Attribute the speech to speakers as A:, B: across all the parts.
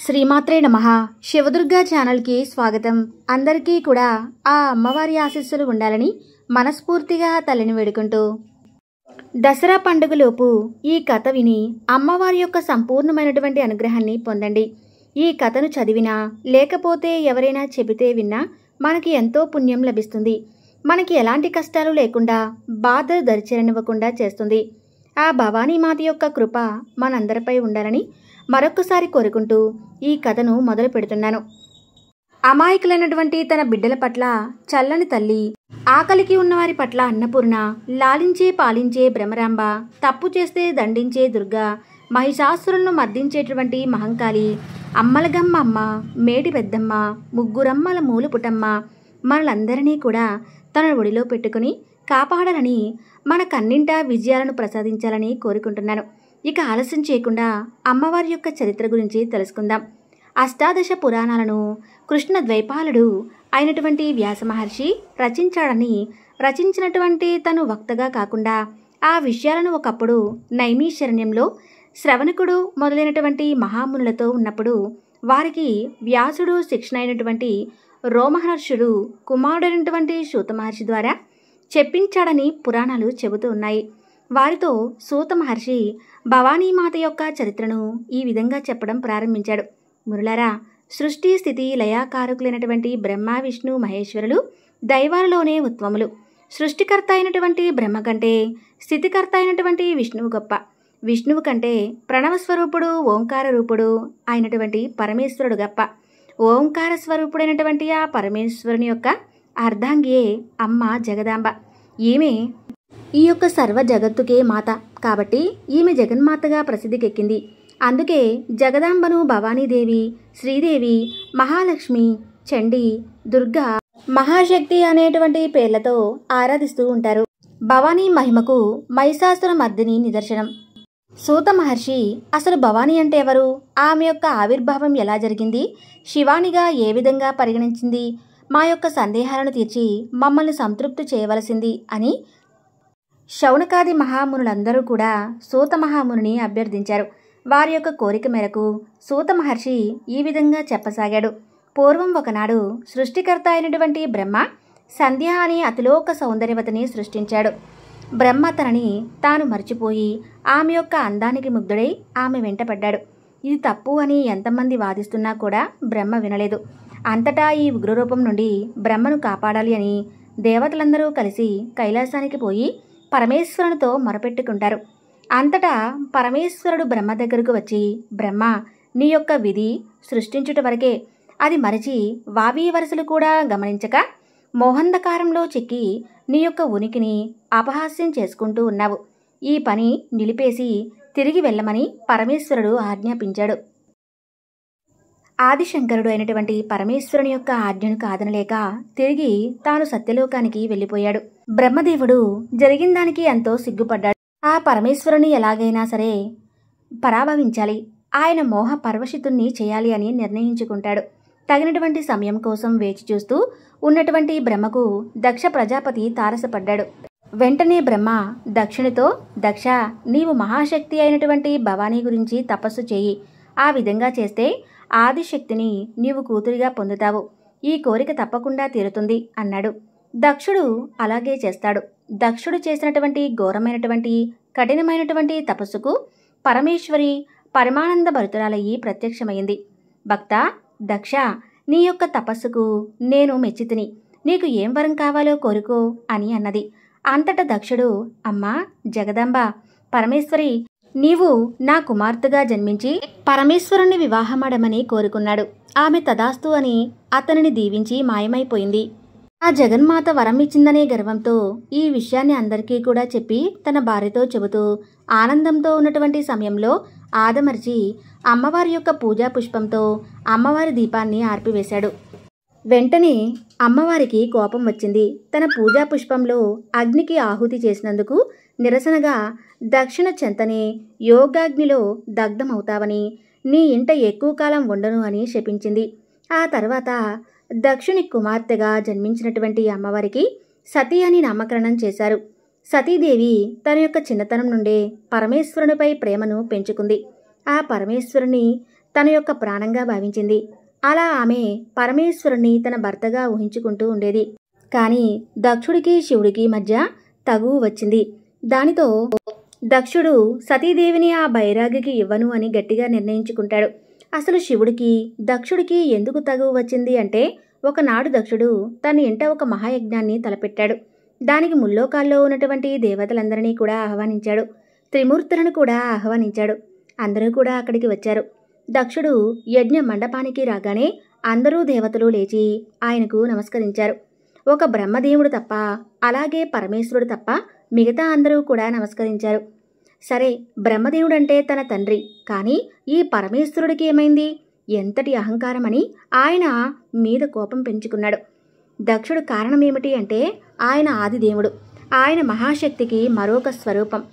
A: శ్రీమాత్రే నమః. శివదుర్గా ఛానల్కి స్వాగతం. అందరికీ కూడా ఆ అమ్మవారి ఆశీస్సులు ఉండాలని మనస్ఫూర్తిగా తల్లిని వేడుకుంటూ దసరా పండుగలోపు ఈ కథ విని అమ్మవారి యొక్క సంపూర్ణమైనటువంటి అనుగ్రహాన్ని పొందండి. ఈ కథను చదివినా లేకపోతే ఎవరైనా చెబితే విన్నా మనకి ఎంతో పుణ్యం లభిస్తుంది. మనకి ఎలాంటి కష్టాలు లేకుండా బాధ దరిచేరనివ్వకుండా చేస్తుంది. ఆ భవానీమాత యొక్క కృప మనందరిపై ఉండాలని మరొకసారి కోరుకుంటూ ఈ కథను మొదలు పెడుతున్నాను. అమాయకులైనటువంటి తన బిడ్డల పట్ల చల్లని తల్లి, ఆకలికి ఉన్నవారి పట్ల అన్నపూర్ణ, లాలించే పాలించే భ్రమరాంబ, తప్పు చేస్తే దండించే దుర్గా, మహిషాసురులను మర్దించేటువంటి మహంకాళి, అమ్మలగమ్మ అమ్మ, మేడి పెద్దమ్మ, ముగ్గురమ్మల మూలుపుటమ్మ మనలందరినీ కూడా తన ఒడిలో పెట్టుకుని కాపాడాలని, మన కన్నింటా విజయాలను ప్రసాదించాలని కోరుకుంటున్నాను. ఇక ఆలస్యం చేయకుండా అమ్మవారి యొక్క చరిత్ర గురించి తెలుసుకుందాం. అష్టాదశ పురాణాలను కృష్ణ ద్వైపాలుడు అయినటువంటి వ్యాస మహర్షి రచించినటువంటి తను వక్తగా కాకుండా ఆ విషయాలను ఒకప్పుడు నైమిషారణ్యంలో శ్రవణకుడు మొదలైనటువంటి మహామునులతో ఉన్నప్పుడు వారికి వ్యాసుడు శిక్షణ అయినటువంటి రోమహర్షుడు కుమారుడైనటువంటి సూత మహర్షి ద్వారా చెప్పించాడని పురాణాలు చెబుతూ ఉన్నాయి. వారితో సూత మహర్షి భవానీమాత యొక్క చరిత్రను ఈ విధంగా చెప్పడం ప్రారంభించాడు. మురులారా, సృష్టి స్థితి లయాకారకులైనటువంటి బ్రహ్మ విష్ణు మహేశ్వరులు దైవాలలోనే ఉత్తమములు. సృష్టికర్త అయినటువంటి బ్రహ్మ కంటే స్థితికర్త అయినటువంటి విష్ణువు గొప్ప. విష్ణువు కంటే ప్రణవస్వరూపుడు ఓంకార రూపుడు అయినటువంటి పరమేశ్వరుడు గొప్ప. ఓంకార స్వరూపుడైనటువంటి ఆ పరమేశ్వరుని యొక్క అర్ధాంగియే అమ్మ జగదాంబ. ఈమె ఈ యొక్క సర్వ జగత్తుకే మాత కాబట్టి ఈమె జగన్మాతగా ప్రసిద్ధికెక్కింది. అందుకే జగదాంబను భవానీదేవి, శ్రీదేవి, మహాలక్ష్మి, చండి, దుర్గా, మహాశక్తి అనేటువంటి పేర్లతో ఆరాధిస్తూ ఉంటారు. భవానీ మహిమకు మహిషాసుర మర్దిని నిదర్శనం. సూత మహర్షి అసలు భవానీ అంటే ఎవరు, ఆమె యొక్క ఆవిర్భావం ఎలా జరిగింది, శివానిగా ఏ విధంగా పరిగణించింది, మా యొక్క సందేహాలను తీర్చి మమ్మల్ని సంతృప్తి చేయవలసింది అని శౌనకాది మహామునులందరూ కూడా సూత మహామునిని అభ్యర్థించారు. వారి యొక్క కోరిక మేరకు సూత మహర్షి ఈ విధంగా చెప్పసాగాడు. పూర్వం ఒకనాడు సృష్టికర్త అయినటువంటి బ్రహ్మ సంధ్య అని అతిలోక సౌందర్యవతిని సృష్టించాడు. బ్రహ్మ తనని తాను మర్చిపోయి ఆమె యొక్క అందానికి ముగ్ధుడై ఆమె వెంటపడ్డాడు. ఇది తప్పు అని ఎంతమంది వాదిస్తున్నా కూడా బ్రహ్మ వినలేదు. అంతటా ఈ ఉగ్రరూపం నుండి బ్రహ్మను కాపాడాలి అని దేవతలందరూ కలిసి కైలాసానికి పోయి పరమేశ్వరునితో మొరపెట్టుకుంటారు. అంతటా పరమేశ్వరుడు బ్రహ్మ దగ్గరకు వచ్చి, బ్రహ్మ, నీ యొక్క విధి సృష్టించుట వరకే, అది మరచి వావి వరసలు కూడా గమనించక మోహంధకారంలో చిక్కి నీ యొక్క ఉనికిని అపహాస్యం చేసుకుంటూ ఉన్నావు. ఈ పని నిలిపేసి తిరిగి వెళ్ళమని పరమేశ్వరుడు ఆజ్ఞాపించాడు. ఆదిశంకరుడు అయినటువంటి పరమేశ్వరుని యొక్క ఆజ్ఞను కాదనలేక తిరిగి తాను సత్యలోకానికి వెళ్ళిపోయాడు. బ్రహ్మదేవుడు జరిగిన దానికి ఎంతో సిగ్గుపడ్డాడు. ఆ పరమేశ్వరుని ఎలాగైనా సరే పరాభవించాలి, ఆయన మోహ పరవశితుణ్ణి చేయాలి అని నిర్ణయించుకుంటాడు. తగినటువంటి సమయం కోసం వేచి చూస్తూ ఉన్నటువంటి బ్రహ్మకు దక్ష ప్రజాపతి తారసపడ్డాడు. వెంటనే బ్రహ్మ దక్షునితో, దక్ష, నీవు మహాశక్తి అయినటువంటి భవానీ గురించి తపస్సు చేయి. ఆ విధంగా చేస్తే ఆదిశక్తిని నీవు కూతురిగా పొందుతావు. ఈ కోరిక తప్పకుండా తీరుతుంది అన్నాడు. దక్షుడు అలాగే చేస్తాడు. దక్షుడు చేసినటువంటి ఘోరమైనటువంటి కఠినమైనటువంటి తపస్సుకు పరమేశ్వరి పరమానంద భరితురాలయ్యి ప్రత్యక్షమైంది. భక్త దక్ష, నీ యొక్క తపస్సుకు నేను మెచ్చితిని, నీకు ఏం వరం కావాలో కోరుకో అని అన్నది. అంతటా దక్షుడు, అమ్మా జగదాంబ, పరమేశ్వరి, నీవు నా కుమార్తెగా జన్మించి పరమేశ్వరుని వివాహమాడమని కోరుకున్నాడు. ఆమె తదాస్తు అని అతనిని దీవించి మాయమైపోయింది. ఆ జగన్మాత వరం ఇచ్చిందనే గర్వంతో ఈ విషయాన్ని అందరికీ కూడా చెప్పి తన భార్యతో చెబుతూ ఆనందంతో ఉన్నటువంటి సమయంలో ఆదమర్చి అమ్మవారి యొక్క పూజా పుష్పంతో అమ్మవారి దీపాన్ని ఆర్పివేశాడు. వెంటనే అమ్మవారికి కోపం వచ్చింది. తన పూజా పుష్పంలో అగ్నికి ఆహుతి చేసినందుకు నిరసనగా దక్షిణ చెంతనే యోగాగ్నిలో దగ్ధమవుతావని, నీ ఇంట ఎక్కువ కాలం ఉండను అని శపించింది. ఆ తర్వాత దక్షుని కుమార్తెగా జన్మించినటువంటి అమ్మవారికి సతీ అని నామకరణం చేశారు. సతీదేవి తన యొక్క చిన్నతనం నుండే పరమేశ్వరునిపై ప్రేమను పెంచుకుంది. ఆ పరమేశ్వరుని తన యొక్క ప్రాణంగా భావించింది. అలా ఆమె పరమేశ్వరుణ్ణి తన భర్తగా ఊహించుకుంటూ ఉండేది. కానీ దక్షుడికి శివుడికి మధ్య తగువు వచ్చింది. దానితో దక్షుడు సతీదేవిని ఆ బైరాగికి ఇవ్వను అని గట్టిగా నిర్ణయించుకుంటాడు. అసలు శివుడికి దక్షుడికి ఎందుకు తగువు వచ్చింది అంటే, ఒకనాడు దక్షుడు తన ఇంట ఒక మహాయజ్ఞాన్ని తలపెట్టాడు. దానికి ముల్లోకాల్లో ఉన్నటువంటి దేవతలందరినీ కూడా ఆహ్వానించాడు. త్రిమూర్తులను కూడా ఆహ్వానించాడు. అందరూ కూడా అక్కడికి వచ్చారు. దక్షుడు యజ్ఞ మండపానికి రాగానే అందరూ దేవతలు లేచి ఆయనకు నమస్కరించారు. ఒక బ్రహ్మదేవుడు తప్ప, అలాగే పరమేశ్వరుడు తప్ప మిగతా అందరూ కూడా నమస్కరించారు. సరే, బ్రహ్మదేవుడంటే తన తండ్రి, కానీ ఈ పరమేశ్వరుడికి ఏమైంది? ఎంతటి అహంకారమని ఆయన మీద కోపం పెంచుకున్నాడు. దక్షుడు కారణమేమిటి అంటే, ఆయన ఆదిదేవుడు, ఆయన మహాశక్తికి మరొక స్వరూపం.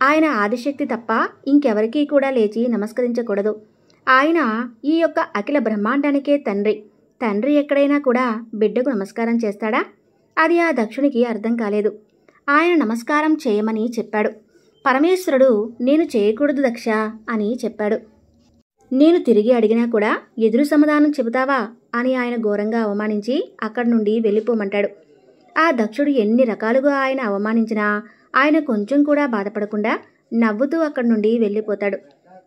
A: ఆయన ఆదిశక్తి తప్ప ఇంకెవరికీ కూడా లేచి నమస్కరించకూడదు. ఆయన ఈ యొక్క అఖిల బ్రహ్మాండానికే తండ్రి. తండ్రి ఎక్కడైనా కూడా బిడ్డకు నమస్కారం చేస్తాడా? అది ఆ దక్షునికి అర్థం కాలేదు. ఆయన నమస్కారం చేయమని చెప్పాడు. పరమేశ్వరుడు నేను చేయకూడదు దక్ష అని చెప్పాడు. నేను తిరిగి అడిగినా కూడా ఎదురు సమాధానం చెబుతావా అని ఆయన ఘోరంగా అవమానించి అక్కడి నుండి వెళ్ళిపోమంటాడు. ఆ దక్షుడు ఎన్ని రకాలుగా ఆయన అవమానించినా ఆయన కొంచెం కూడా బాధపడకుండా నవ్వుతూ అక్కడి నుండి వెళ్ళిపోతాడు.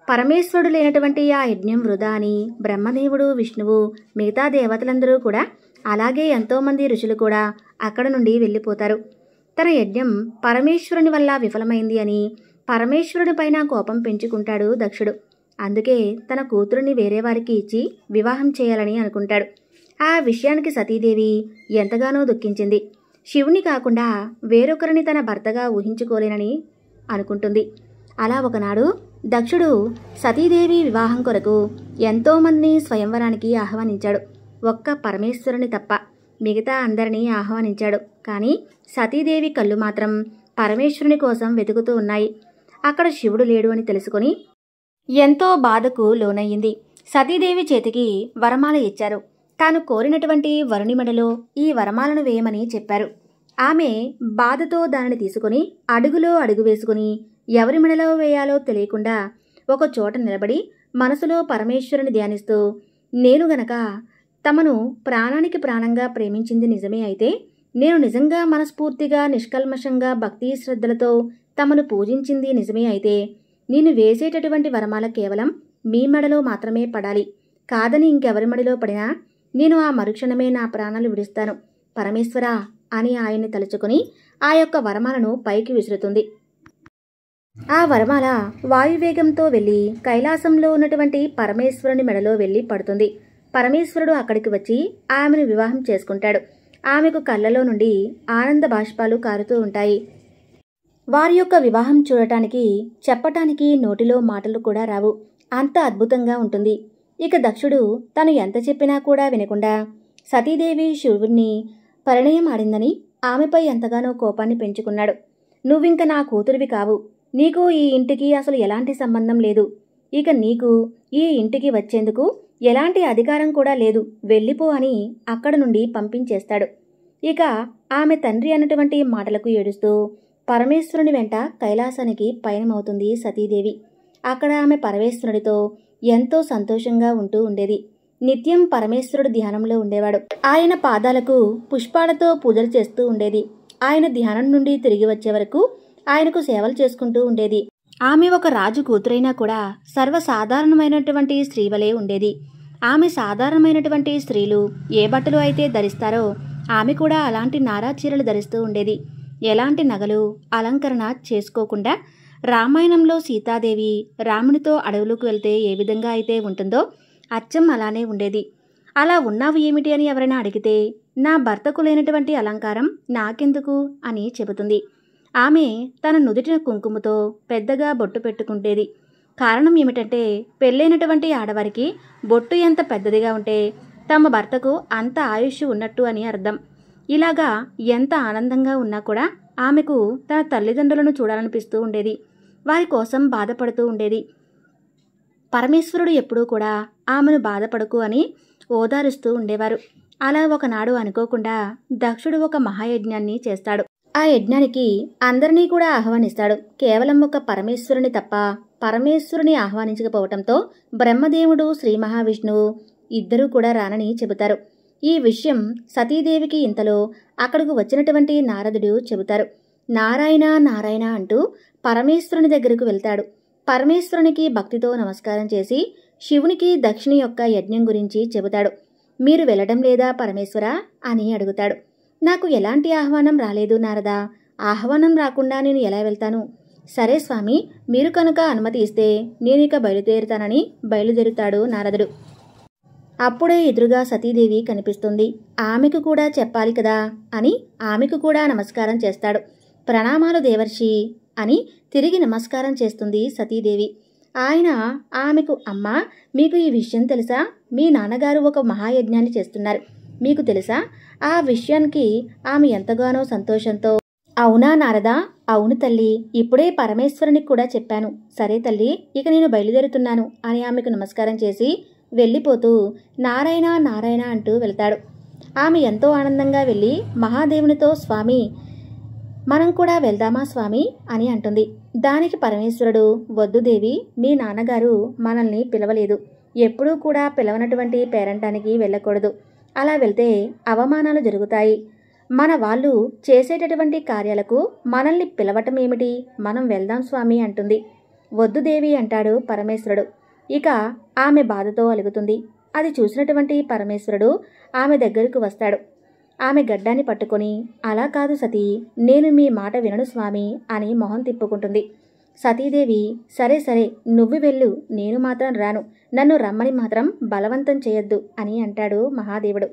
A: పరమేశ్వరుడు లేనటువంటి ఆ యజ్ఞం వృధా అని బ్రహ్మదేవుడు, విష్ణువు, మిగతా దేవతలందరూ కూడా, అలాగే ఎంతోమంది ఋషులు కూడా అక్కడ నుండి వెళ్ళిపోతారు. తన యజ్ఞం పరమేశ్వరుని వల్ల విఫలమైంది అని పరమేశ్వరుని పైన కోపం పెంచుకుంటాడు దక్షుడు. అందుకే తన కూతురుని వేరే వారికి ఇచ్చి వివాహం చేయాలని అనుకుంటాడు. ఆ విషయానికి సతీదేవి ఎంతగానో దుఃఖించింది. శివుని కాకుండా వేరొకరిని తన భర్తగా ఊహించుకోలేనని అనుకుంటుంది. అలా ఒకనాడు దక్షుడు సతీదేవి వివాహం కొరకు ఎంతోమందిని స్వయంవరానికి ఆహ్వానించాడు. ఒక్క పరమేశ్వరుని తప్ప మిగతా అందరినీ ఆహ్వానించాడు. కానీ సతీదేవి కళ్ళు మాత్రం పరమేశ్వరుని కోసం వెతుకుతూ ఉన్నాయి. అక్కడ శివుడు లేడు అని తెలుసుకొని ఎంతో బాధకు లోనయ్యింది. సతీదేవి చేతికి వరమాల ఇచ్చారు. తాను కోరినటువంటి వరుని మెడలో ఈ వరమాలను వేయమని చెప్పారు. ఆమె బాధతో దానిని తీసుకుని అడుగులో అడుగు వేసుకుని ఎవరి మెడలో వేయాలో తెలియకుండా ఒక చోట నిలబడి మనసులో పరమేశ్వరుని ధ్యానిస్తూ, నేను గనక తమను ప్రాణానికి ప్రాణంగా ప్రేమించింది నిజమే అయితే, నేను నిజంగా మనస్ఫూర్తిగా నిష్కల్మషంగా భక్తి శ్రద్ధలతో తమను పూజించింది నిజమే అయితే, నేను వేసేటటువంటి వరమాల కేవలం మీ మెడలో మాత్రమే పడాలి. కాదని ఇంకెవరి మెడలో పడినా నేను ఆ మరుక్షణమే నా ప్రాణాలు విడుస్తాను పరమేశ్వరా అని ఆయన్ని తలుచుకుని ఆ యొక్క వరమాలను పైకి విసురుతుంది. ఆ వరమాల వాయువేగంతో వెళ్ళి కైలాసంలో ఉన్నటువంటి పరమేశ్వరుని మెడలో వెళ్ళి పడుతుంది. పరమేశ్వరుడు అక్కడికి వచ్చి ఆమెను వివాహం చేసుకుంటాడు. ఆమెకు కళ్ళలో నుండి ఆనంద బాష్పాలు కారుతూ ఉంటాయి. వారి యొక్క వివాహం చూడటానికి, చెప్పటానికి నోటిలో మాటలు కూడా రావు. అంత అద్భుతంగా ఉంటుంది. ఇక దక్షుడు తను ఎంత చెప్పినా కూడా వినకుండా సతీదేవి శివుడిని పరిణయం ఆడిందని ఆమెపై ఎంతగానో కోపాన్ని పెంచుకున్నాడు. నువ్వింక నా కూతురివి కావు. నీకు ఈ ఇంటికి అసలు ఎలాంటి సంబంధం లేదు. ఇక నీకు ఈ ఇంటికి వచ్చేందుకు ఎలాంటి అధికారం కూడా లేదు. వెళ్ళిపో అని అక్కడ నుండి పంపించేస్తాడు. ఇక ఆమె తండ్రి అన్నటువంటి మాటలకు ఏడుస్తూ పరమేశ్వరుని వెంట కైలాసానికి పయనమవుతుంది సతీదేవి. అక్కడ ఆమె పరమేశ్వరుడితో ఎంతో సంతోషంగా ఉంటూ ఉండేది. నిత్యం పరమేశ్వరుడు ధ్యానంలో ఉండేవాడు. ఆయన పాదాలకు పుష్పాలతో పూజలు చేస్తూ ఉండేది. ఆయన ధ్యానం నుండి తిరిగి వచ్చే వరకు ఆయనకు సేవలు చేసుకుంటూ ఉండేది. ఆమె ఒక రాజు కూతురైనా కూడా సర్వసాధారణమైనటువంటి స్త్రీవలే ఉండేది. ఆమె సాధారణమైనటువంటి స్త్రీలు ఏ బట్టలు అయితే ధరిస్తారో ఆమె కూడా అలాంటి నారా చీరలు ధరిస్తూ ఉండేది. ఎలాంటి నగలు అలంకరణ చేసుకోకుండా రామాయణంలో సీతాదేవి రామునితో అడవులకు వెళ్తే ఏ విధంగా అయితే ఉంటుందో అచ్చం అలానే ఉండేది. అలా ఉన్నావు ఏమిటి అని ఎవరైనా అడిగితే, నా భర్తకు లేనటువంటి అలంకారం నాకెందుకు అని చెబుతుంది. ఆమె తన నుదుటిన కుంకుమతో పెద్దగా బొట్టు పెట్టుకుంటేది. కారణం ఏమిటంటే, పెళ్ళైనటువంటి ఆడవారికి బొట్టు ఎంత పెద్దదిగా ఉంటే తమ భర్తకు అంత ఆయుష్ ఉన్నట్టు అని అర్థం. ఇలాగా ఎంత ఆనందంగా ఉన్నా కూడా ఆమెకు తన తల్లిదండ్రులను చూడాలనిపిస్తూ ఉండేది. వారి కోసం బాధపడుతూ ఉండేది. పరమేశ్వరుడు ఎప్పుడూ కూడా ఆమెను బాధపడకు అని ఓదారుస్తూ ఉండేవారు. అలా ఒకనాడు అనుకోకుండా దక్షుడు ఒక మహాయజ్ఞాన్ని చేస్తాడు. ఆ యజ్ఞానికి అందరినీ కూడా ఆహ్వానిస్తాడు. కేవలం ఒక పరమేశ్వరుని తప్ప పరమేశ్వరుని ఆహ్వానించకపోవటంతో బ్రహ్మదేవుడు, శ్రీ మహావిష్ణువు ఇద్దరూ కూడా రానని చెబుతారు. ఈ విషయం సతీదేవికి ఇంతలో అక్కడకు వచ్చినటువంటి నారదుడు చెబుతారు. నారాయణ నారాయణ అంటూ పరమేశ్వరుని దగ్గరకు వెళ్తాడు. పరమేశ్వరునికి భక్తితో నమస్కారం చేసి శివునికి దక్షిణ యొక్క యజ్ఞం గురించి చెబుతాడు. మీరు వెళ్ళడం లేదా పరమేశ్వర అని అడుగుతాడు. నాకు ఎలాంటి ఆహ్వానం రాలేదు నారదా, ఆహ్వానం రాకుండా నేను ఎలా వెళ్తాను? సరే స్వామి, మీరు కనుక అనుమతి ఇస్తే నేనిక బయలుదేరుతానని బయలుదేరుతాడు నారదుడు. అప్పుడే ఎదురుగా సతీదేవి కనిపిస్తుంది. ఆమెకు కూడా చెప్పాలి కదా అని ఆమెకు కూడా నమస్కారం చేస్తాడు. ప్రణామాలు దేవర్షి అని తిరిగి నమస్కారం చేస్తుంది సతీదేవి. ఆయన ఆమెకు, అమ్మా, మీకు ఈ విషయం తెలుసా? మీ నాన్నగారు ఒక మహాయజ్ఞాన్ని చేస్తున్నారు. మీకు తెలుసా? ఆ విషయానికి ఆమె ఎంతగానో సంతోషంతో, అవునా నారదా? అవును తల్లి, ఇప్పుడే పరమేశ్వరునికి కూడా చెప్పాను. సరే తల్లి, ఇక నేను బయలుదేరుతున్నాను అని ఆమెకు నమస్కారం చేసి వెళ్ళిపోతూ నారాయణ నారాయణ అంటూ వెళ్తాడు. ఆమె ఎంతో ఆనందంగా వెళ్ళి మహాదేవునితో, స్వామి, మనం కూడా వెళ్దామా స్వామి అని అంటుంది. దానికి పరమేశ్వరుడు, వద్దు దేవి, మీ నాన్నగారు మనల్ని పిలవలేదు. ఎప్పుడూ కూడా పిలవనటువంటి పేరంటానికి వెళ్ళకూడదు. అలా వెళ్తే అవమానాలు జరుగుతాయి. మన వాళ్ళు చేసేటటువంటి కార్యాలకు మనల్ని పిలవటం ఏమిటి? మనం వెళ్దాం స్వామి అంటుంది. వద్దు దేవి అంటాడు పరమేశ్వరుడు. ఇక ఆమె బాధతో అలుగుతుంది. అది చూసినటువంటి పరమేశ్వరుడు ఆమె దగ్గరకు వస్తాడు. ఆమె గడ్డాన్ని పట్టుకొని, అలా కాదు సతీ, నేను మీ మాట వినను స్వామి అని మొహం తిప్పుకుంటుంది. సతీదేవి, సరే సరే, నువ్వు వెళ్ళు, నేను మాత్రం రాను. నన్ను రమ్మని మాత్రం బలవంతం చేయొద్దు అని అంటాడు మహాదేవుడు.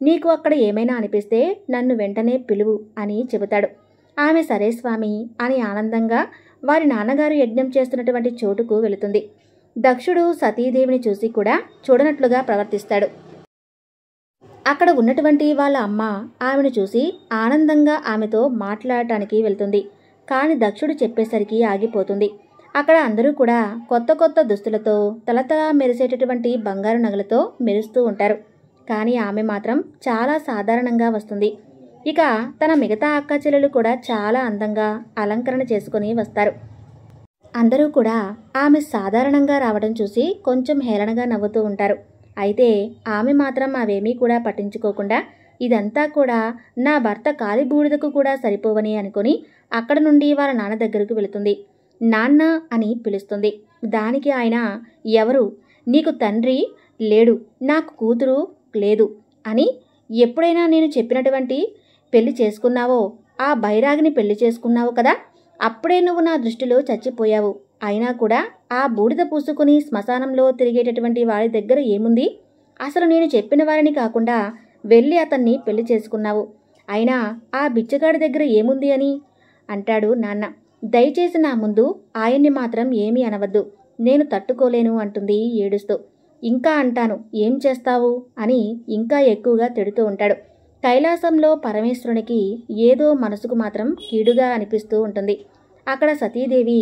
A: నీకు అక్కడ ఏమైనా అనిపిస్తే నన్ను వెంటనే పిలువు అని చెబుతాడు. ఆమె సరే స్వామి అని ఆనందంగా వారి నాన్నగారు యజ్ఞం చేస్తున్నటువంటి చోటుకు వెళుతుంది. దక్షుడు సతీదేవిని చూసి కూడా చూడనట్లుగా ప్రవర్తిస్తాడు. అక్కడ ఉన్నటువంటి వాళ్ళ అమ్మ ఆమెను చూసి ఆనందంగా ఆమెతో మాట్లాడటానికి వెళ్తుంది. కాని దక్షుడు చెప్పేసరికి ఆగిపోతుంది. అక్కడ అందరూ కూడా కొత్త కొత్త దుస్తులతో, తలతలా మెరిసేటటువంటి బంగారు నగలతో మెరుస్తూ ఉంటారు. కానీ ఆమె మాత్రం చాలా సాధారణంగా వస్తుంది. ఇక తన మిగతా అక్క చెల్లెలు కూడా చాలా అందంగా అలంకరణ చేసుకుని వస్తారు. అందరూ కూడా ఆమె సాధారణంగా రావడం చూసి కొంచెం హేళనగా నవ్వుతూ ఉంటారు. అయితే ఆమె మాత్రం అవేమీ కూడా పట్టించుకోకుండా, ఇదంతా కూడా నా భర్త కాలి బూడిదకు కూడా సరిపోవని అనుకుని అక్కడ నుండి వాళ్ళ నాన్న దగ్గరకు వెళుతుంది. నాన్న అని పిలుస్తుంది. దానికి ఆయన, ఎవరు? నీకు తండ్రి లేడు, నాకు కూతురు లేదు అని ఎప్పుడైనా నేను చెప్పినటువంటి పెళ్లి చేసుకున్నావో ఆ బైరాగిని పెళ్లి చేసుకున్నావు కదా, అప్పుడే నువ్వు నా దృష్టిలో చచ్చిపోయావు. అయినా కూడా ఆ బూడిద పూసుకుని శ్మశానంలో తిరిగేటటువంటి వారి దగ్గర ఏముంది? అసలు నేను చెప్పిన వారిని కాకుండా వెళ్ళి అతన్ని పెళ్లి చేసుకున్నావు. అయినా ఆ బిచ్చగాడి దగ్గర ఏముంది అని అంటాడు నాన్న. దయచేసి నా ముందు ఆయన్ని మాత్రం ఏమీ అనవద్దు, నేను తట్టుకోలేను అంటుంది ఏడుస్తూ. ఇంకా అంటాను, ఏం చేస్తావు అని ఇంకా ఎక్కువగా తిడుతూ ఉంటాడు. కైలాసంలో పరమేశ్వరునికి ఏదో మనసుకు మాత్రం కీడుగా అనిపిస్తూ ఉంటుంది. అక్కడ సతీదేవి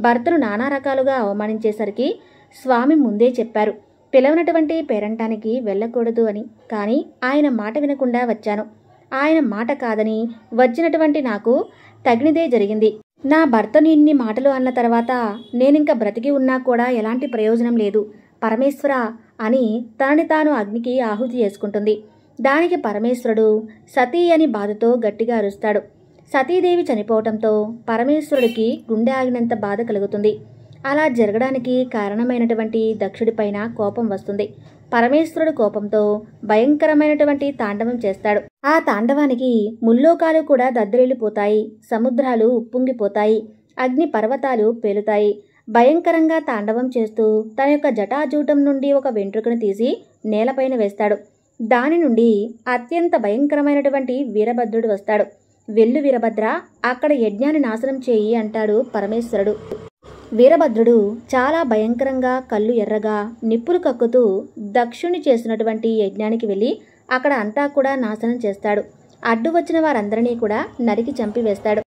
A: భర్తను నానా రకాలుగా అవమానించేసరికి స్వామి ముందే చెప్పారు, పిలవనటువంటి పేరంటానికి వెళ్ళకూడదు అని. కానీ ఆయన మాట వినకుండా వచ్చాను. ఆయన మాట కాదని వచ్చినటువంటి నాకు తగినదే జరిగింది. నా భర్తను ఇన్ని మాటలు అన్న తర్వాత నేనింక బ్రతికి ఉన్నా కూడా ఎలాంటి ప్రయోజనం లేదు పరమేశ్వర అని తనని తాను అగ్నికి ఆహుతి చేసుకుంటుంది. దానికి పరమేశ్వరుడు సతీ అని బాధతో గట్టిగా అరుస్తాడు. సతీదేవి చనిపోవటంతో పరమేశ్వరుడికి గుండె ఆగినంత బాధ కలుగుతుంది. అలా జరగడానికి కారణమైనటువంటి దక్షుడిపైన కోపం వస్తుంది. పరమేశ్వరుడు కోపంతో భయంకరమైనటువంటి తాండవం చేస్తాడు. ఆ తాండవానికి ముల్లోకాలు కూడా దద్దరిల్లిపోతాయి, సముద్రాలు ఉప్పొంగిపోతాయి, అగ్ని పర్వతాలు పేలుతాయి. భయంకరంగా తాండవం చేస్తూ తన యొక్క జటాజూటం నుండి ఒక వెంట్రుకను తీసి నేలపైన వేస్తాడు. దాని నుండి అత్యంత భయంకరమైనటువంటి వీరభద్రుడు వస్తాడు. వెళ్ళు వీరభద్ర, అక్కడ యజ్ఞాన్ని నాశనం చేయి అంటాడు పరమేశ్వరుడు. వీరభద్రుడు చాలా భయంకరంగా కళ్ళు ఎర్రగా నిప్పులు కక్కుతూ దక్షుని చేసినటువంటి యజ్ఞానికి వెళ్ళి అక్కడ అంతా కూడా నాశనం చేస్తాడు. అడ్డు వచ్చిన వారందరినీ కూడా నరికి చంపివేస్తాడు.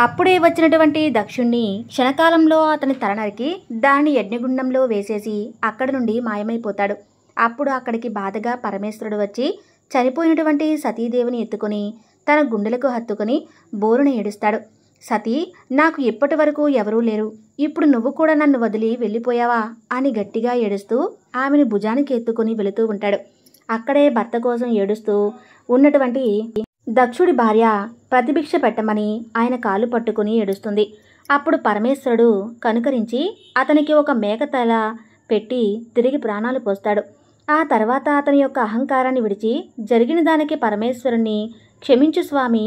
A: అప్పుడే వచ్చినటువంటి దక్షుణ్ణి క్షణకాలంలో అతని తల నరికి దాన్ని యజ్ఞగుండంలో వేసేసి అక్కడి నుండి మాయమైపోతాడు. అప్పుడు అక్కడికి బాధగా పరమేశ్వరుడు వచ్చి చనిపోయినటువంటి సతీదేవిని ఎత్తుకుని తన గుండెలకు హత్తుకుని బోరున ఏడుస్తాడు. సతీ, నాకు ఇప్పటి వరకు ఎవరూ లేరు, ఇప్పుడు నువ్వు కూడా నన్ను వదిలి వెళ్ళిపోయావా అని గట్టిగా ఏడుస్తూ ఆమెను భుజానికి ఎత్తుకుని వెళుతూ ఉంటాడు. అక్కడే భర్త కోసం ఏడుస్తూ ఉన్నటువంటి దక్షుడి భార్య ప్రతిభిక్ష పెట్టమని ఆయన కాళ్ళు పట్టుకుని ఏడుస్తుంది. అప్పుడు పరమేశ్వరుడు కనుకరించి అతనికి ఒక మేక తల పెట్టి తిరిగి ప్రాణాలు పోస్తాడు. ఆ తర్వాత అతని యొక్క అహంకారాన్ని విడిచి జరిగిన దానికి పరమేశ్వరుణ్ణి క్షమించు స్వామి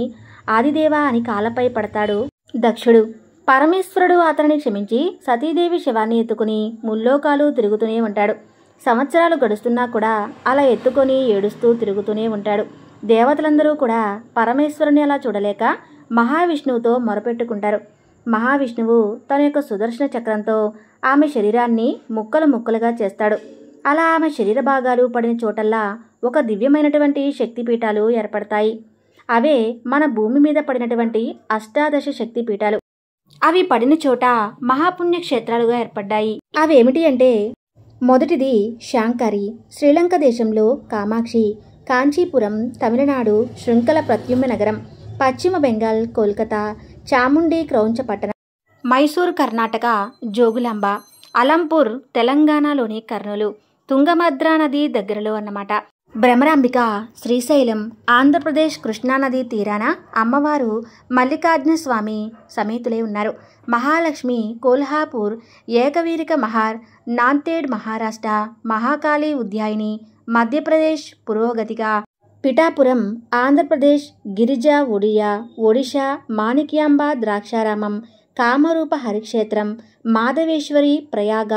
A: ఆదిదేవా అని కాళ్ళపై పడతాడు దక్షుడు. పరమేశ్వరుడు అతనిని క్షమించి సతీదేవి శవాన్ని ఎత్తుకుని ముల్లోకాలు తిరుగుతూనే ఉంటాడు. సంవత్సరాలు గడుస్తున్నా కూడా అలా ఎత్తుకొని ఏడుస్తూ తిరుగుతూనే ఉంటాడు. దేవతలందరూ కూడా పరమేశ్వరుని అలా చూడలేక మహావిష్ణువుతో మొరపెట్టుకుంటారు. మహావిష్ణువు తన యొక్క సుదర్శన చక్రంతో ఆమె శరీరాన్ని ముక్కలు ముక్కలుగా చేస్తాడు. అలా ఆమె శరీర భాగాలు పడిన చోటల్లా ఒక దివ్యమైనటువంటి శక్తిపీఠాలు ఏర్పడతాయి. అవే మన భూమి మీద పడినటువంటి అష్టాదశ శక్తిపీఠాలు. అవి పడిన చోట మహాపుణ్యక్షేత్రాలుగా ఏర్పడ్డాయి. అవేమిటి అంటే, మొదటిది శాంకరి, శ్రీలంక దేశంలో కామాక్షి, కాంచీపురం తమిళనాడు శృంఖల ప్రత్యుమ్న నగరం, పశ్చిమ బెంగాల్ కోల్కతా, చాముండి క్రౌంచ పట్టణం, మైసూర్ కర్ణాటక జోగులాంబ, అలంపూర్ తెలంగాణలోని కర్నూలు, తుంగభద్రా నది దగ్గరలో అన్నమాట. భ్రమరాంబిక శ్రీశైలం, ఆంధ్రప్రదేశ్ కృష్ణానది తీరాన అమ్మవారు మల్లికార్జున స్వామి సమేతులై ఉన్నారు. మహాలక్ష్మి కోల్హాపూర్, ఏకవీరిక మహార్, నాందేడ్ మహారాష్ట్ర, మహాకాళి ఉద్యాయిని మధ్యప్రదేశ్, పురోగతిక పిఠాపురం ఆంధ్రప్రదేశ్, గిరిజా ఒడిషా, మాణిక్యాంబ ద్రాక్షారామం, కామరూప హరిక్షేత్రం, మాధవేశ్వరి ప్రయాగ,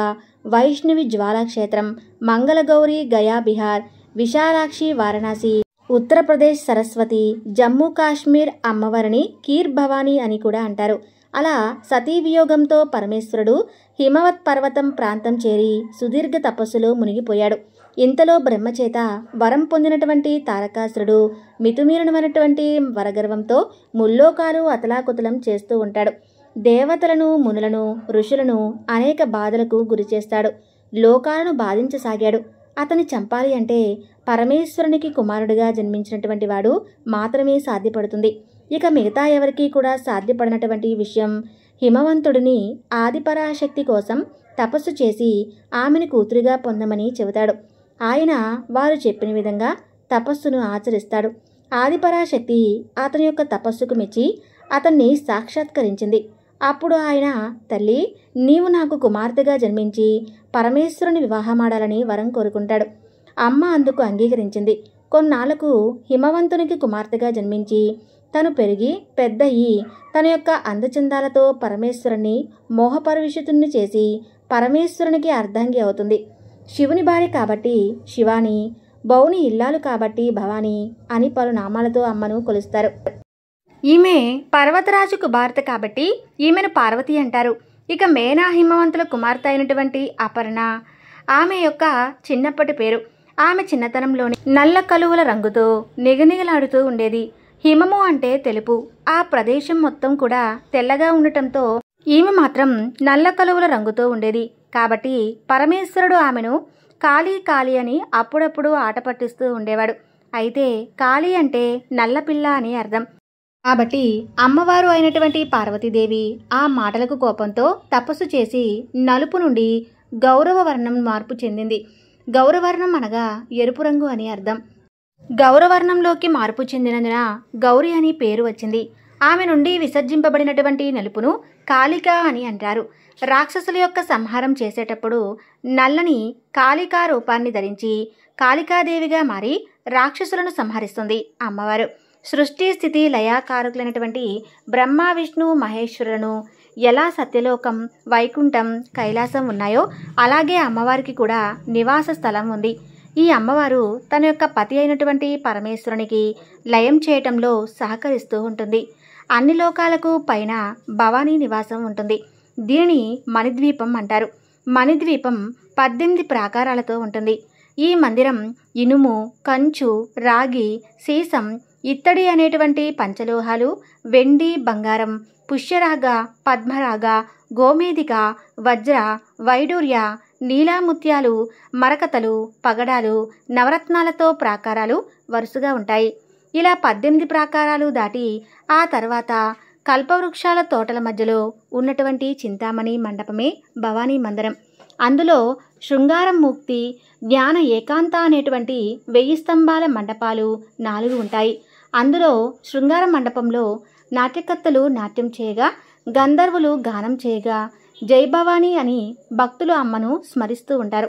A: వైష్ణవి జ్వాలాక్షేత్రం, మంగళగౌరి గయా బిహార్, విశాలాక్షి వారణాసి, ఉత్తరప్రదేశ్ సరస్వతి, జమ్మూ కాశ్మీర్ అమ్మవారిని కీర్ భవానీ అని కూడా అంటారు. అలా సతీ వియోగంతో పరమేశ్వరుడు హిమవత్ పర్వతం ప్రాంతం చేరి సుదీర్ఘ తపస్సులో మునిగిపోయాడు. ఇంతలో బ్రహ్మచేత వరం పొందినటువంటి తారకాసురుడు మితుమీరినటువంటి వరగర్వంతో ముల్లోకాలు అతలాకుతలం చేస్తూ ఉంటాడు. దేవతలను, మునులను, ఋషులను అనేక బాధలకు గురి చేస్తాడు. లోకాలను బాధించసాగాడు. అతని చంపాలి అంటే పరమేశ్వరునికి కుమారుడిగా జన్మించినటువంటి వాడు మాత్రమే సాధ్యపడుతుంది. ఇక మిగతా ఎవరికీ కూడా సాధ్యపడినటువంటి విషయం, హిమవంతుడిని ఆదిపరాశక్తి కోసం తపస్సు చేసి ఆమెను కూతురిగా పొందమని చెబుతాడు. ఆయన వారు చెప్పిన విధంగా తపస్సును ఆచరిస్తాడు. ఆదిపరాశక్తి అతని యొక్క తపస్సుకు మెచ్చి అతన్ని సాక్షాత్కరించింది. అప్పుడు ఆయన, తల్లి, నీవు నాకు కుమార్తెగా జన్మించి పరమేశ్వరుని వివాహమాడాలని వరం కోరుకుంటాడు. అమ్మ అందుకు అంగీకరించింది. కొన్నాళ్లకు హిమవంతునికి కుమార్తెగా జన్మించి తను పెరిగి పెద్దయి తన యొక్క అందచందాలతో పరమేశ్వరుని మోహపరవిషితుణ్ణి చేసి పరమేశ్వరునికి అర్ధాంగి అవుతుంది. శివుని భార్య కాబట్టి శివాని, బౌని ఇల్లాలు కాబట్టి భవాని అని పలు నామాలతో అమ్మను కొలుస్తారు. ఈమె పర్వతరాజు కుమార్తె కాబట్టి ఈమెను పార్వతి అంటారు. ఇక మేనా హిమవంతుల కుమార్తె అయినటువంటి అపర్ణ ఆమె యొక్క చిన్నప్పటి పేరు. ఆమె చిన్నతనంలోని నల్ల కలువల రంగుతో నిగనిగలాడుతూ ఉండేది. హిమము అంటే తెలుపు. ఆ ప్రదేశం మొత్తం కూడా తెల్లగా ఉండటంతో ఈమె మాత్రం నల్ల కలువల రంగుతో ఉండేది. కాబట్టి పరమేశ్వరుడు ఆమెను కాళీ కాళీ అని అప్పుడప్పుడు ఆట పట్టిస్తూ ఉండేవాడు. అయితే కాళీ అంటే నల్లపిల్ల అని అర్థం. కాబట్టి అమ్మవారు అయినటువంటి పార్వతీదేవి ఆ మాటలకు కోపంతో తపస్సు చేసి నలుపు నుండి గౌరవవర్ణం మార్పు చెందింది. గౌరవర్ణం అనగా ఎరుపు రంగు అని అర్థం. గౌరవర్ణంలోకి మార్పు చెందినందున గౌరి అని పేరు వచ్చింది. ఆమె నుండి విసర్జింపబడినటువంటి నలుపును కాళిక అని అంటారు. రాక్షసుల యొక్క సంహారం చేసేటప్పుడు నల్లని కాళికా రూపాన్ని ధరించి కాళికాదేవిగా మారి రాక్షసులను సంహరిస్తుంది అమ్మవారు. సృష్టి స్థితి లయాకారకులైనటువంటి బ్రహ్మ, విష్ణు, మహేశ్వరులను ఎలా సత్యలోకం, వైకుంఠం, కైలాసం ఉన్నాయో అలాగే అమ్మవారికి కూడా నివాస స్థలం ఉంది. ఈ అమ్మవారు తన యొక్క పతి అయినటువంటి పరమేశ్వరునికి లయం చేయటంలో సహకరిస్తూ ఉంటుంది. అన్ని లోకాలకు పైన భవానీ నివాసం ఉంటుంది. దీనిని మణిద్వీపం అంటారు. మణిద్వీపం 18 ప్రాకారాలతో ఉంటుంది. ఈ మందిరం ఇనుము, కంచు, రాగి, సీసం, ఇత్తడి అనేటువంటి పంచలోహాలు, వెండి, బంగారం, పుష్యరాగ, పద్మరాగ, గోమేధిక, వజ్ర, వైడూర్య, నీలాముత్యాలు, మరకతలు, పగడాలు, నవరత్నాలతో ప్రాకారాలు వరుసగా ఉంటాయి. ఇలా 18 ప్రాకారాలు దాటి ఆ తర్వాత కల్పవృక్షాల తోటల మధ్యలో ఉన్నటువంటి చింతామణి మండపమే భవానీ మందిరం. అందులో శృంగారం ముక్తి, జ్ఞాన ఏకాంత అనేటువంటి 1000 స్తంభాల మండపాలు 4 ఉంటాయి. అందులో శృంగార మండపంలో నాట్యకర్తలు నాట్యం చేయగా, గంధర్వులు గానం చేయగా, జై భవానీ అని భక్తులు అమ్మను స్మరిస్తూ ఉంటారు.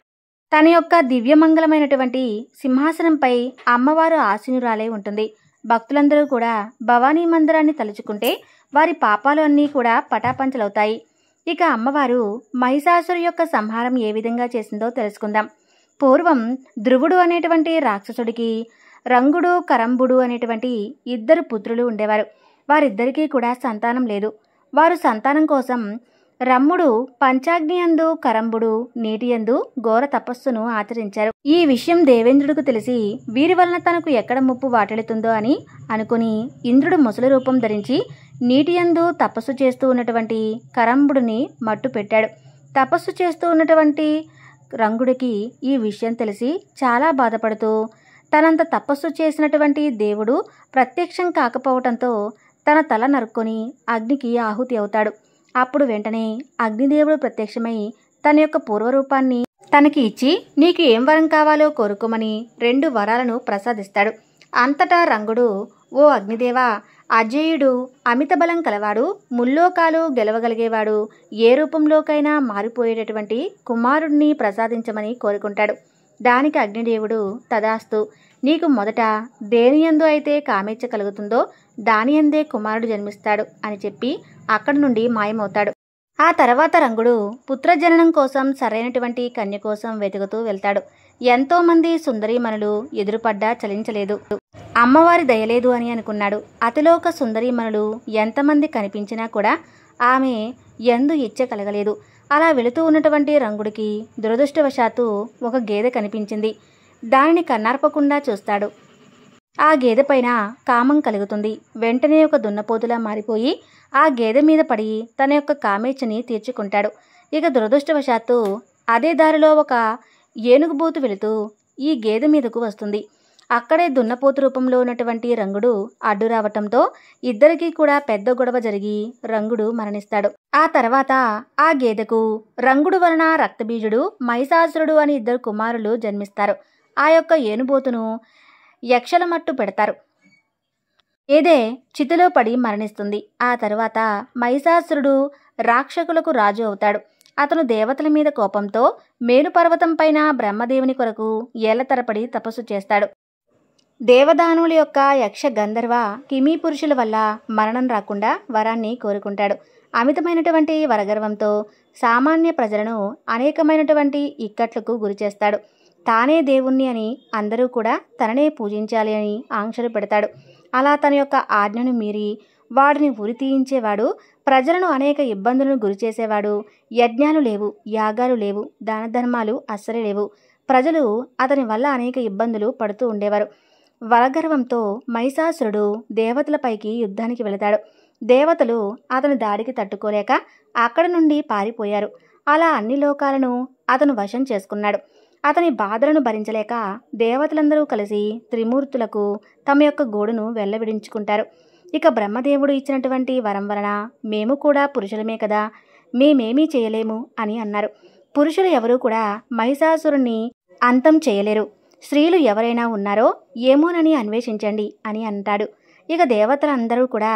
A: తన యొక్క దివ్యమంగళమైనటువంటి సింహాసనంపై అమ్మవారు ఆసీనురాలై ఉంటుంది. భక్తులందరూ కూడా భవానీ మందిరాన్ని తలుచుకుంటే వారి పాపాలు అన్నీ కూడా పటాపంచలవుతాయి. ఇక అమ్మవారు మహిషాసురు యొక్క సంహారం ఏ విధంగా చేసిందో తెలుసుకుందాం. పూర్వం ధ్రువుడు అనేటువంటి రాక్షసుడికి రంగుడు, కరంబుడు అనేటువంటి 2 పుత్రులు ఉండేవారు. వారిద్దరికీ కూడా సంతానం లేదు. వారు సంతానం కోసం రమ్ముడు పంచాగ్ని యందు, కరంబుడు నీటి యందు ఘోర తపస్సును ఆచరించారు. ఈ విషయం దేవేంద్రుడికి తెలిసి వీరి వలన తనకు ఎక్కడ ముప్పు వాటిల్లుతుందో అని అనుకుని ఇంద్రుడు ముసలి రూపం ధరించి నీటి యందు తపస్సు చేస్తూ ఉన్నటువంటి కరంబుడిని మట్టు పెట్టాడు. తపస్సు చేస్తూ ఉన్నటువంటి రంగుడికి ఈ విషయం తెలిసి చాలా బాధపడుతూ తనంత తపస్సు చేసినటువంటి దేవుడు ప్రత్యక్షం కాకపోవటంతో తన తల నరుక్కొని అగ్నికి ఆహుతి అవుతాడు. అప్పుడు వెంటనే అగ్నిదేవుడు ప్రత్యక్షమై తన యొక్క పూర్వరూపాన్ని తనకి ఇచ్చి నీకు ఏం వరం కావాలో కోరుకోమని 2 వరాలను ప్రసాదిస్తాడు. అంతటా రంగుడు, ఓ అగ్నిదేవా, అజేయుడు, అమిత బలం కలవాడు, ముల్లోకాలు గెలవగలిగేవాడు, ఏ రూపంలోకైనా మారిపోయేటటువంటి కుమారుడిని ప్రసాదించమని కోరుకుంటాడు. దానికి అగ్నిదేవుడు, తదాస్తు, నీకు మొదట దేనియందు అయితే కామేచ్ఛ కలుగుతుందో దానియందే కుమారుడు జన్మిస్తాడు అని చెప్పి అక్కడి నుండి మాయమవుతాడు. ఆ తర్వాత రంగుడు పుత్రజననం కోసం సరైనటువంటి కన్య కోసం వెతుకుతూ వెళ్తాడు. ఎంతోమంది సుందరీమణులు ఎదురుపడ్డా చలించలేదు. అమ్మవారి దయలేదు అని అనుకున్నాడు. అతిలోక సుందరీమణులు ఎంతమంది కనిపించినా కూడా ఆమె యందు ఇచ్చ కలగలేదు. అలా వెళుతూ ఉన్నటువంటి రంగుడికి దురదృష్టవశాత్తు ఒక గేదె కనిపించింది. దానిని కన్నార్పకుండా చూస్తాడు. ఆ గేదె పైన కామం కలుగుతుంది. వెంటనే ఒక దున్నపోతులా మారిపోయి ఆ గేదె మీద పడి తన యొక్క కామేచ్ఛని తీర్చుకుంటాడు. ఇక దురదృష్టవశాత్తు అదే దారిలో ఒక ఏనుగుబోతు వెళుతూ ఈ గేదె మీదకు వస్తుంది. అక్కడే దున్నపోతు రూపంలో ఉన్నటువంటి రంగుడు అడ్డు రావటంతో ఇద్దరికీ కూడా పెద్ద గొడవ జరిగి రంగుడు మరణిస్తాడు. ఆ తర్వాత ఆ గేదెకు రంగుడు వలన రక్తబీజుడు, మహిషాసురుడు అని 2 కుమారులు జన్మిస్తారు. ఆ యొక్క ఏనుబోతును యక్షల మట్టు పెడతారు. ఏదే చితిలో పడి మరణిస్తుంది. ఆ తర్వాత మహిషాసురుడు రాక్షకులకు రాజు అవుతాడు. అతను దేవతల మీద కోపంతో మేరుపర్వతం పైన బ్రహ్మదేవుని కొరకు ఏళ్ల తరపడి తపస్సు చేస్తాడు. దేవదానువుల యొక్క యక్ష గంధర్వ కిమీ పురుషుల వల్ల మరణం రాకుండా వరాన్ని కోరుకుంటాడు. అమితమైనటువంటి వరగర్వంతో సామాన్య ప్రజలను అనేకమైనటువంటి ఇక్కట్లకు గురిచేస్తాడు. తానే దేవుణ్ణి అని అందరూ కూడా తననే పూజించాలి అని ఆంక్షలు పెడతాడు. అలా తన యొక్క ఆజ్ఞను మీరి వాడిని ఉరి తీయించేవాడు. ప్రజలను అనేక ఇబ్బందులను గురిచేసేవాడు. యజ్ఞాలు లేవు, యాగాలు లేవు, దాన ధర్మాలు అస్సలే లేవు. ప్రజలు అతని వల్ల అనేక ఇబ్బందులు పడుతూ ఉండేవారు. వరగర్వంతో మహిషాసురుడు దేవతలపైకి యుద్ధానికి వెళతాడు. దేవతలు అతని దాడికి తట్టుకోలేక అక్కడి నుండి పారిపోయారు. అలా అన్ని లోకాలను అతను వశం చేసుకున్నాడు. అతని బాధలను భరించలేక దేవతలందరూ కలిసి త్రిమూర్తులకు తమ యొక్క గోడును వెల్లవిడించుకుంటారు. ఇక బ్రహ్మదేవుడు ఇచ్చినటువంటి వరం వలన మేము కూడా పురుషులమే కదా, మేమేమీ చేయలేము అని అన్నారు. పురుషులు ఎవరూ కూడా మహిషాసురుణ్ణి అంతం చేయలేరు. స్త్రీలు ఎవరైనా ఉన్నారో ఏమోనని అన్వేషించండి అని అంటాడు. ఇక దేవతలందరూ కూడా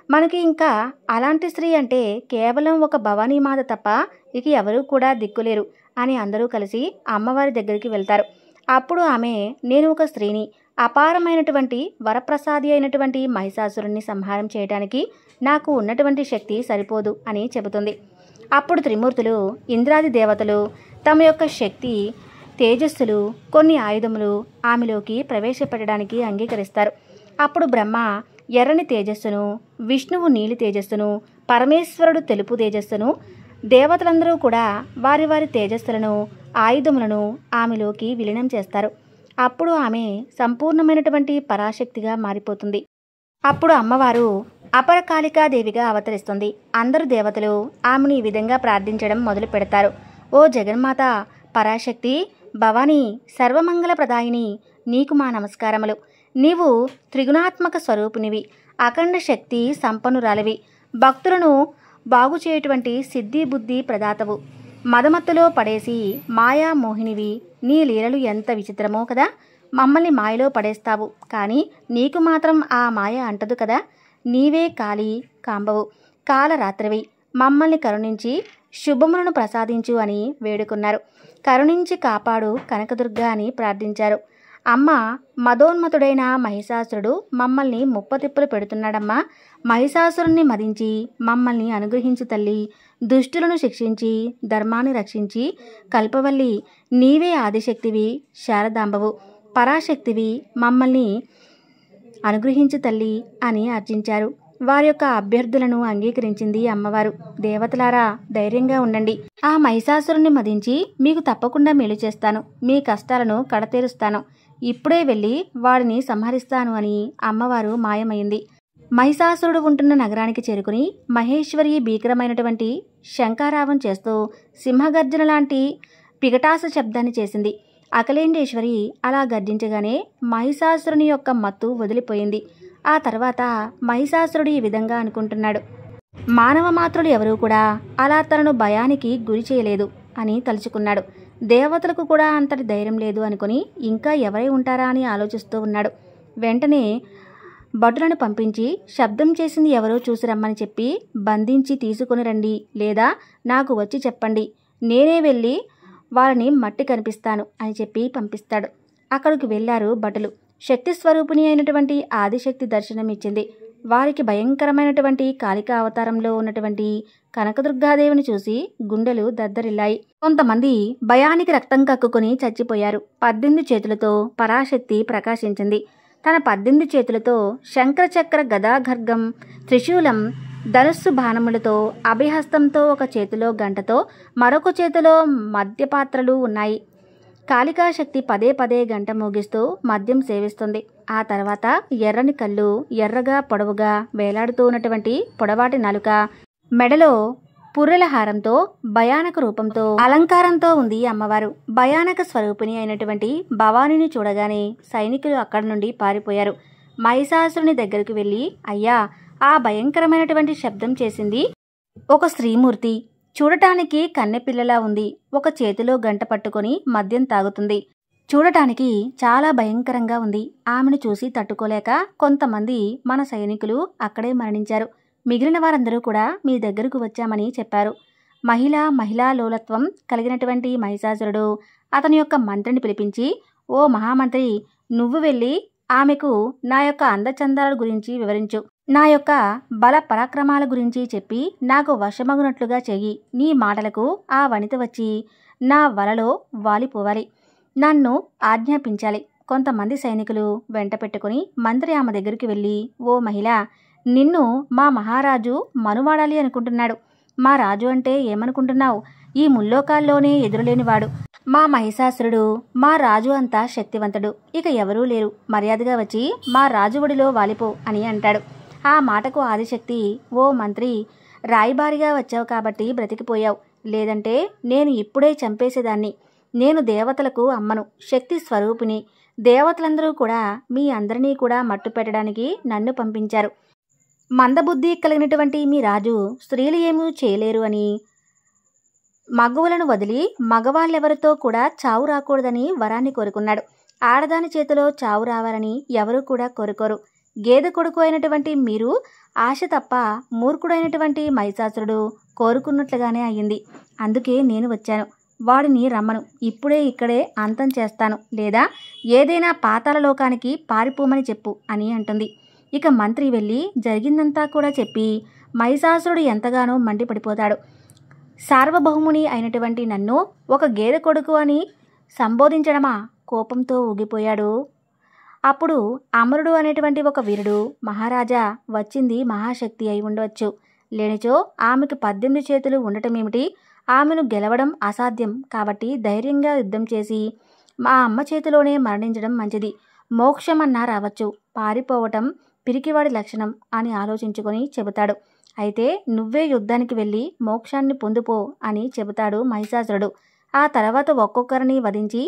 A: మనకి ఇంకా అలాంటి స్త్రీ అంటే కేవలం ఒక భవానీమాత తప్ప ఇక ఎవరూ కూడా దిక్కులేరు అని అందరూ కలిసి అమ్మవారి దగ్గరికి వెళ్తారు. అప్పుడు ఆమె, నేను ఒక స్త్రీని, అపారమైనటువంటి వరప్రసాది అయినటువంటి మహిషాసురుణ్ణి సంహారం చేయడానికి నాకు ఉన్నటువంటి శక్తి సరిపోదు అని చెబుతుంది. అప్పుడు త్రిమూర్తులు, ఇంద్రాది దేవతలు తమ యొక్క శక్తి, తేజస్సులు, కొన్ని ఆయుధములు ఆమెలోకి ప్రవేశపెట్టడానికి అంగీకరిస్తారు. అప్పుడు బ్రహ్మ ఎర్రని తేజస్సును, విష్ణువు నీలి తేజస్సును, పరమేశ్వరుడు తెలుపు తేజస్సును, దేవతలందరూ కూడా వారి వారి తేజస్సులను, ఆయుధములను ఆమెలోకి విలీనం చేస్తారు. అప్పుడు ఆమె సంపూర్ణమైనటువంటి పరాశక్తిగా మారిపోతుంది. అప్పుడు అమ్మవారు అపరకాళికాదేవిగా అవతరిస్తుంది. అందరు దేవతలు ఆమెను ఈ విధంగా ప్రార్థించడం మొదలు పెడతారు. ఓ జగన్మాత, పరాశక్తి, భవానీ, సర్వమంగళ ప్రదాయిని, నీకు మా నమస్కారములు. నీవు త్రిగుణాత్మక స్వరూపినివి, అఖండ శక్తి సంపన్నురాలివి, భక్తులను బాగు చేయటువంటి సిద్ధి బుద్ధి ప్రదాతవు, మదమత్తులో పడేసి మాయా మోహినివి. నీ లీలలు ఎంత విచిత్రమో కదా. మమ్మల్ని మాయలో పడేస్తావు, కానీ నీకు మాత్రం ఆ మాయ అంటదు కదా. నీవే కాళీ కాంబవు, కాలరాత్రివి, మమ్మల్ని కరుణించి శుభములను ప్రసాదించు అని వేడుకున్నారు. కరుణించి కాపాడు కనకదుర్గ అని ప్రార్థించారు. అమ్మ, మదోన్మతుడైన మహిషాసురుడు మమ్మల్ని ముప్పతిప్పులు పెడుతున్నాడమ్మా. మహిషాసురుణ్ణి మదించి మమ్మల్ని అనుగ్రహించు తల్లి. దుష్టులను శిక్షించి ధర్మాన్ని రక్షించి కల్పవల్లి, నీవే ఆదిశక్తివి, శారదాంబవు, పరాశక్తివి, మమ్మల్ని అనుగ్రహించు తల్లి అని అర్చించారు. వారి యొక్క అభ్యర్థులను అంగీకరించింది అమ్మవారు. దేవతలారా, ధైర్యంగా ఉండండి. ఆ మహిషాసురుణ్ణి మదించి మీకు తప్పకుండా మేలు చేస్తాను, మీ కష్టాలను కడతేరుస్తాను. ఇప్పుడే వెళ్ళి వాడిని సంహరిస్తాను అని అమ్మవారు మాయమైంది. మహిషాసురుడు ఉంటున్న నగరానికి చేరుకుని మహేశ్వరి భీకరమైనటువంటి శంఖారావం చేస్తూ సింహగర్జన లాంటి పిగటాస శబ్దాన్ని చేసింది. అఖిలేండేశ్వరి అలా గర్జించగానే మహిషాసురుని యొక్క మత్తు వదిలిపోయింది. ఆ తర్వాత మహిషాసురుడు ఈ విధంగా అనుకుంటున్నాడు, మానవ మాతృలు ఎవరూ కూడా అలా తనను భయానికి గురి చేయలేదు అని తలుచుకున్నాడు. దేవతలకు కూడా అంతటి ధైర్యం లేదు అనుకుని ఇంకా ఎవరై ఉంటారా అని ఆలోచిస్తూ ఉన్నాడు. వెంటనే భటులను పంపించి శబ్దం చేసింది ఎవరో చూసి రమ్మని చెప్పి బంధించి తీసుకుని రండి, లేదా నాకు వచ్చి చెప్పండి, నేనే వెళ్ళి వారిని మట్టి కనిపిస్తాను అని చెప్పి పంపిస్తాడు. అక్కడికి వెళ్ళారు భటులు. శక్తి స్వరూపిణి అయినటువంటి ఆదిశక్తి దర్శనం ఇచ్చింది. వారికి భయంకరమైనటువంటి కాళికా అవతారంలో ఉన్నటువంటి కనకదుర్గాదేవిని చూసి గుండెలు దద్దరిల్లాయి. కొంతమంది భయానికి రక్తం కక్కుకొని చచ్చిపోయారు. 18 చేతులతో పరాశక్తి ప్రకాశించింది. తన 18 చేతులతో శంకరచక్ర గదాఘర్గం, త్రిశూలం, ధనుస్సు బాణములతో, అభయహస్తంతో ఒక చేతిలో గంటతో మరొక చేతిలో మద్యపాత్రలు ఉన్నాయి. కాళికాశక్తి పదే పదే గంట మోగిస్తూ మద్యం సేవిస్తుంది. ఆ తర్వాత ఎర్రని కళ్ళు, ఎర్రగా పొడవుగా వేలాడుతూ ఉన్నటువంటి పొడవాటి నాలుక, మెడలో పుర్రెల హారంతో భయానక రూపంతో అలంకారంతో ఉంది అమ్మవారు. భయానక స్వరూపిణి అయినటువంటి భవానీని చూడగానే సైనికులు అక్కడి నుండి పారిపోయారు. మహిషాసురుని దగ్గరకు వెళ్ళి, అయ్యా, ఆ భయంకరమైనటువంటి శబ్దం చేసింది ఒక స్త్రీమూర్తి, చూడటానికి కన్నెపిల్లలా ఉంది, ఒక చేతిలో గంట పట్టుకొని మద్యం తాగుతుంది, చూడటానికి చాలా భయంకరంగా ఉంది. ఆమెను చూసి తట్టుకోలేక కొంతమంది మన సైనికులు అక్కడే మరణించారు. మిగిలిన వారందరూ కూడా మీ దగ్గరకు వచ్చామని చెప్పారు. మహిళా లోలత్వం కలిగినటువంటి మహిషాసురుడు అతని యొక్క మంత్రిని పిలిపించి, ఓ మహామంత్రి, నువ్వు వెళ్ళి ఆమెకు నా యొక్క అందచందాల గురించి వివరించు, నా యొక్క బల పరాక్రమాల గురించి చెప్పి నాకు వశమగునట్లుగా చెయ్యి. నీ మాటలకు ఆ వనిత వచ్చి నా వలలో వాలిపోవాలి, నన్ను ఆజ్ఞాపించాలి. కొంతమంది సైనికులు వెంట పెట్టుకుని మంత్రి ఆమె దగ్గరికి వెళ్ళి, ఓ మహిళ, నిన్ను మా మహారాజు మనువాడాలి అనుకుంటున్నాడు. మా రాజు అంటే ఏమనుకుంటున్నావు? ఈ ముల్లోకాల్లోనే ఎదురులేనివాడు. మా మహిషాసురుడు మా రాజు అంతా శక్తివంతుడు, ఇక ఎవరూ లేరు. మర్యాదగా వచ్చి మా రాజు ఒడిలో వాలిపో అని అంటాడు. ఆ మాటకు ఆదిశక్తి, ఓ మంత్రి, రాయిబారిగా వచ్చావు కాబట్టి బ్రతికిపోయావు, లేదంటే నేను ఇప్పుడే చంపేసేదాన్ని. నేను దేవతలకు అమ్మను, శక్తి స్వరూపిణి. దేవతలందరూ కూడా మీ అందరినీ కూడా మట్టు పెట్టడానికి నన్ను పంపించారు. మందబుద్ధి కలిగినటువంటి మీ రాజు స్త్రీలు ఏమీ చేయలేరు అని, మగవులను వదిలి మగవాళ్ళెవరితో కూడా చావు రాకూడదని వరాన్ని కోరుకున్నాడు. ఆడదాని చేతిలో చావు రావాలని ఎవరూ కూడా కోరుకోరు. గేదె కొడుకు అయినటువంటి మీరు ఆశ తప్ప మూర్ఖుడైనటువంటి మహిషాసురుడు కోరుకున్నట్లుగానే అయ్యింది. అందుకే నేను వచ్చాను. వాడిని రమ్మను, ఇప్పుడే ఇక్కడే అంతం చేస్తాను, లేదా ఏదైనా పాతాళ లోకానికి పారిపోమని చెప్పు అని అంటుంది. ఇక మంత్రి వెళ్ళి జరిగిందంతా కూడా చెప్పి మహిషాసురుడు ఎంతగానో మండిపడిపోతాడు. సార్వభౌముని అయినటువంటి నన్ను ఒక గేదె కొడుకు అని సంబోధించడమా? కోపంతో ఊగిపోయాడు. అప్పుడు అమరుడు అనేటువంటి ఒక వీరుడు, మహారాజా, వచ్చింది మహాశక్తి అయి ఉండవచ్చు, లేనిచో ఆమెకు 18 చేతులు ఉండటమేమిటి? ఆమెను గెలవడం అసాధ్యం. కాబట్టి ధైర్యంగా యుద్ధం చేసి మా అమ్మ చేతిలోనే మరణించడం మంచిది. మోక్షమన్నా రావచ్చు, పారిపోవటం పిరికివాడి లక్షణం అని ఆలోచించుకొని చెబుతాడు. అయితే నువ్వే యుద్ధానికి వెళ్ళి మోక్షాన్ని పొందుపో అని చెబుతాడు మహిషాసురుడు. ఆ తర్వాత ఒక్కొక్కరిని వధించి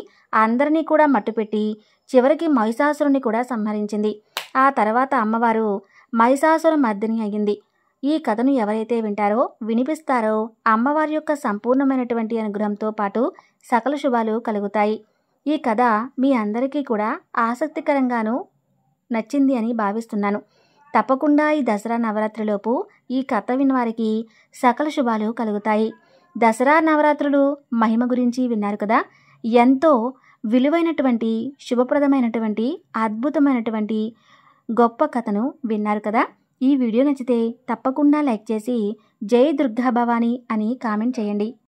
A: అందరినీ కూడా మట్టుపెట్టి చివరికి మహిషాసురుని కూడా సంహరించింది. ఆ తర్వాత అమ్మవారు మహిషాసుర మర్దిని అయ్యింది. ఈ కథను ఎవరైతే వింటారో, వినిపిస్తారో అమ్మవారి యొక్క సంపూర్ణమైనటువంటి అనుగ్రహంతో పాటు సకల శుభాలు కలుగుతాయి. ఈ కథ మీ అందరికీ కూడా ఆసక్తికరంగాను నచ్చింది అని భావిస్తున్నాను. తప్పకుండా ఈ దసరా నవరాత్రిలోపు ఈ కథ విన్నవారికి సకల శుభాలు కలుగుతాయి. దసరా నవరాత్రులు మహిమ గురించి విన్నారు కదా. ఎంతో విలువైనటువంటి, శుభప్రదమైనటువంటి, అద్భుతమైనటువంటి గొప్ప కథను విన్నారు కదా. ఈ వీడియో నచ్చితే తప్పకుండా లైక్ చేసి జై దుర్గా భవాని అని కామెంట్ చేయండి.